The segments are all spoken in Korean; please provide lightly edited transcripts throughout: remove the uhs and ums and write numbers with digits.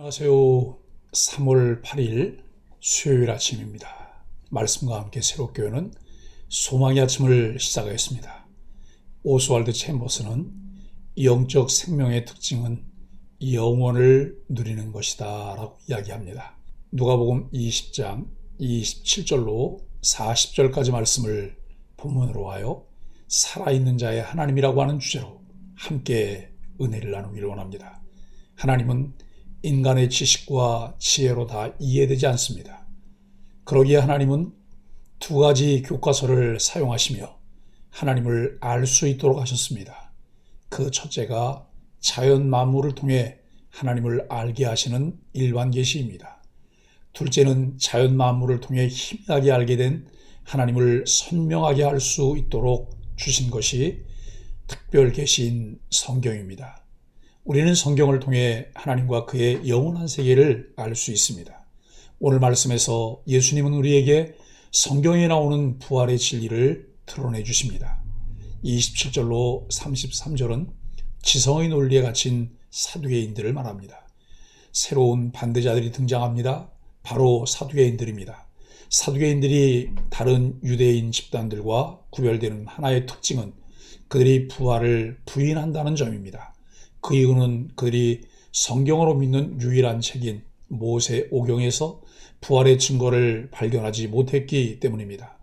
안녕하세요. 3월 8일 수요일 아침입니다. 말씀과 함께 새롭게 여는 소망의 아침을 시작하겠습니다. 오스왈드 챔버스는 영적 생명의 특징은 영원을 누리는 것이다 라고 이야기합니다. 누가복음 20장 27절로 40절까지 말씀을 본문으로 하여 살아있는 자의 하나님이라고 하는 주제로 함께 은혜를 나누기를 원합니다. 하나님은 인간의 지식과 지혜로 다 이해되지 않습니다. 그러기에 하나님은 두 가지 교과서를 사용하시며 하나님을 알 수 있도록 하셨습니다. 그 첫째가 자연 만물을 통해 하나님을 알게 하시는 일반 계시입니다. 둘째는 자연 만물을 통해 희미하게 알게 된 하나님을 선명하게 할 수 있도록 주신 것이 특별 계시인 성경입니다. 우리는 성경을 통해 하나님과 그의 영원한 세계를 알 수 있습니다. 오늘 말씀에서 예수님은 우리에게 성경에 나오는 부활의 진리를 드러내 주십니다. 27절로 33절은 지성의 논리에 갇힌 사두개인들을 말합니다. 새로운 반대자들이 등장합니다. 바로 사두개인들입니다. 사두개인들이 다른 유대인 집단들과 구별되는 하나의 특징은 그들이 부활을 부인한다는 점입니다. 그 이유는 그들이 성경으로 믿는 유일한 책인 모세오경에서 부활의 증거를 발견하지 못했기 때문입니다.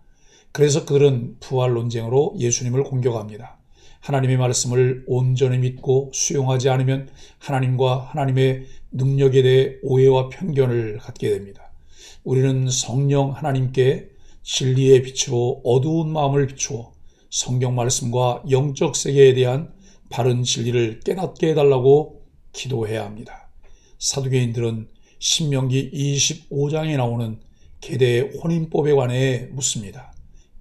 그래서 그들은 부활 논쟁으로 예수님을 공격합니다. 하나님의 말씀을 온전히 믿고 수용하지 않으면 하나님과 하나님의 능력에 대해 오해와 편견을 갖게 됩니다. 우리는 성령 하나님께 진리의 빛으로 어두운 마음을 비추어 성경 말씀과 영적 세계에 대한 바른 진리를 깨닫게 해달라고 기도해야 합니다. 사두개인들은 신명기 25장에 나오는 계대의 혼인법에 관해 묻습니다.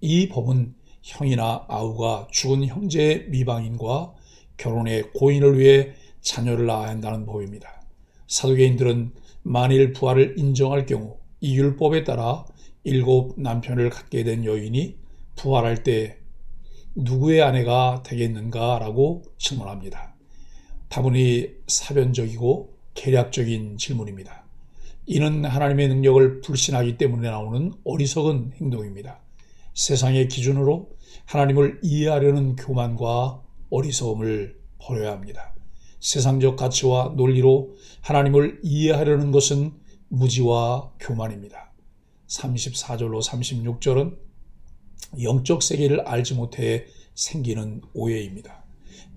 이 법은 형이나 아우가 죽은 형제의 미방인과 결혼의 고인을 위해 자녀를 낳아야 한다는 법입니다. 사두개인들은 만일 부활을 인정할 경우 이 율법에 따라 7 남편을 갖게 된 여인이 부활할 때 누구의 아내가 되겠는가 라고 질문합니다. 다분히 사변적이고 계략적인 질문입니다. 이는 하나님의 능력을 불신하기 때문에 나오는 어리석은 행동입니다. 세상의 기준으로 하나님을 이해하려는 교만과 어리석음을 버려야 합니다. 세상적 가치와 논리로 하나님을 이해하려는 것은 무지와 교만입니다. 34절로 36절은 영적 세계를 알지 못해 생기는 오해입니다.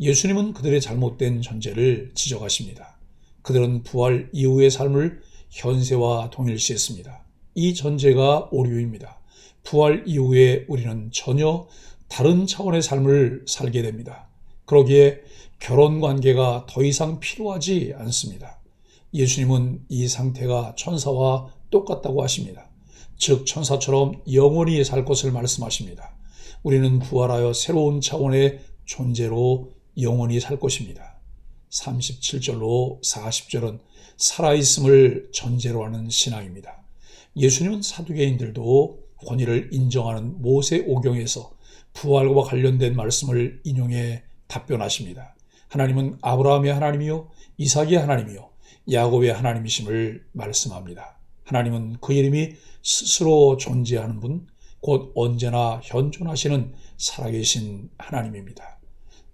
예수님은 그들의 잘못된 전제를 지적하십니다. 그들은 부활 이후의 삶을 현세와 동일시했습니다. 이 전제가 오류입니다. 부활 이후에 우리는 전혀 다른 차원의 삶을 살게 됩니다. 그러기에 결혼 관계가 더 이상 필요하지 않습니다. 예수님은 이 상태가 천사와 똑같다고 하십니다. 즉 천사처럼 영원히 살 것을 말씀하십니다. 우리는 부활하여 새로운 차원의 존재로 영원히 살 것입니다. 37절로 40절은 살아있음을 전제로 하는 신앙입니다. 예수님은 사두개인들도 권위를 인정하는 모세오경에서 부활과 관련된 말씀을 인용해 답변하십니다. 하나님은 아브라함의 하나님이요 이삭의 하나님이요 야곱의 하나님이심을 말씀합니다. 하나님은 그 이름이 스스로 존재하는 분, 곧 언제나 현존하시는 살아계신 하나님입니다.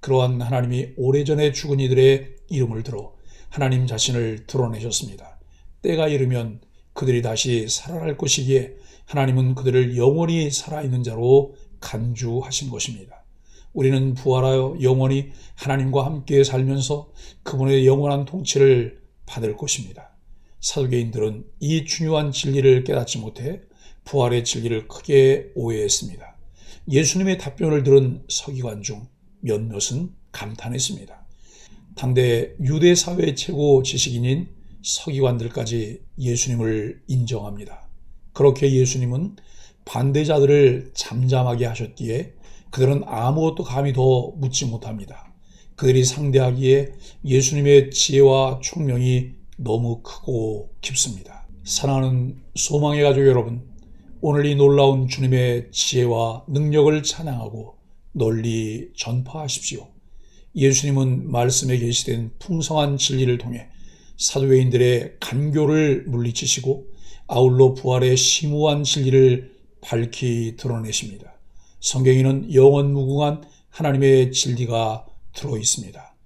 그러한 하나님이 오래전에 죽은 이들의 이름을 들어 하나님 자신을 드러내셨습니다. 때가 이르면 그들이 다시 살아날 것이기에 하나님은 그들을 영원히 살아있는 자로 간주하신 것입니다. 우리는 부활하여 영원히 하나님과 함께 살면서 그분의 영원한 통치를 받을 것입니다. 사두개인들은 이 중요한 진리를 깨닫지 못해 부활의 진리를 크게 오해했습니다. 예수님의 답변을 들은 서기관 중 몇몇은 감탄했습니다. 당대 유대 사회의 최고 지식인인 서기관들까지 예수님을 인정합니다. 그렇게 예수님은 반대자들을 잠잠하게 하셨기에 그들은 아무것도 감히 더 묻지 못합니다. 그들이 상대하기에 예수님의 지혜와 총명이 너무 크고 깊습니다. 사랑하는 소망의 가족 여러분, 오늘 이 놀라운 주님의 지혜와 능력을 찬양하고 널리 전파하십시오. 예수님은 말씀에 계시된 풍성한 진리를 통해 사도회인들의 간교를 물리치시고 아울러 부활의 심오한 진리를 밝히 드러내십니다. 성경에는 영원무궁한 하나님의 진리가 들어있습니다.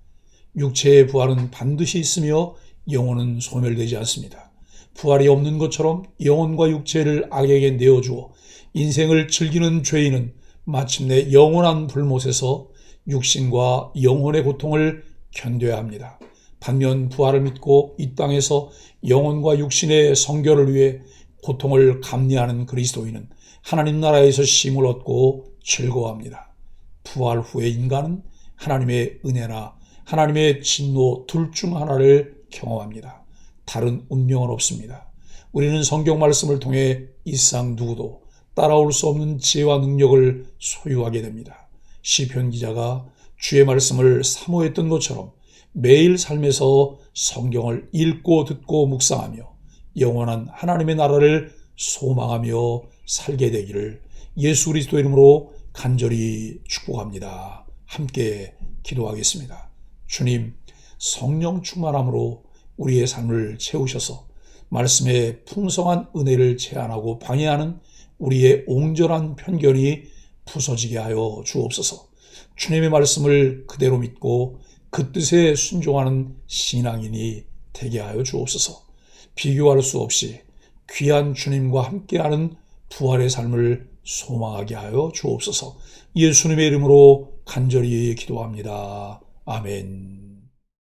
육체의 부활은 반드시 있으며 영혼은 소멸되지 않습니다. 부활이 없는 것처럼 영혼과 육체를 악에게 내어주어 인생을 즐기는 죄인은 마침내 영원한 불못에서 육신과 영혼의 고통을 견뎌야 합니다. 반면 부활을 믿고 이 땅에서 영혼과 육신의 성결을 위해 고통을 감내하는 그리스도인은 하나님 나라에서 쉼을 얻고 즐거워합니다. 부활 후의 인간은 하나님의 은혜나 하나님의 진노 둘 중 하나를 경험합니다. 다른 운명은 없습니다. 우리는 성경 말씀을 통해 이 세상 누구도 따라올 수 없는 지혜와 능력을 소유하게 됩니다. 시편 기자가 주의 말씀을 사모했던 것처럼 매일 삶에서 성경을 읽고 듣고 묵상하며 영원한 하나님의 나라를 소망하며 살게 되기를 예수 그리스도 이름으로 간절히 축복합니다. 함께 기도하겠습니다. 주님, 성령 충만함으로 우리의 삶을 채우셔서 말씀의 풍성한 은혜를 제한하고 방해하는 우리의 옹졸한 편견이 부서지게 하여 주옵소서. 주님의 말씀을 그대로 믿고 그 뜻에 순종하는 신앙인이 되게 하여 주옵소서. 비교할 수 없이 귀한 주님과 함께하는 부활의 삶을 소망하게 하여 주옵소서. 예수님의 이름으로 간절히 기도합니다. 아멘.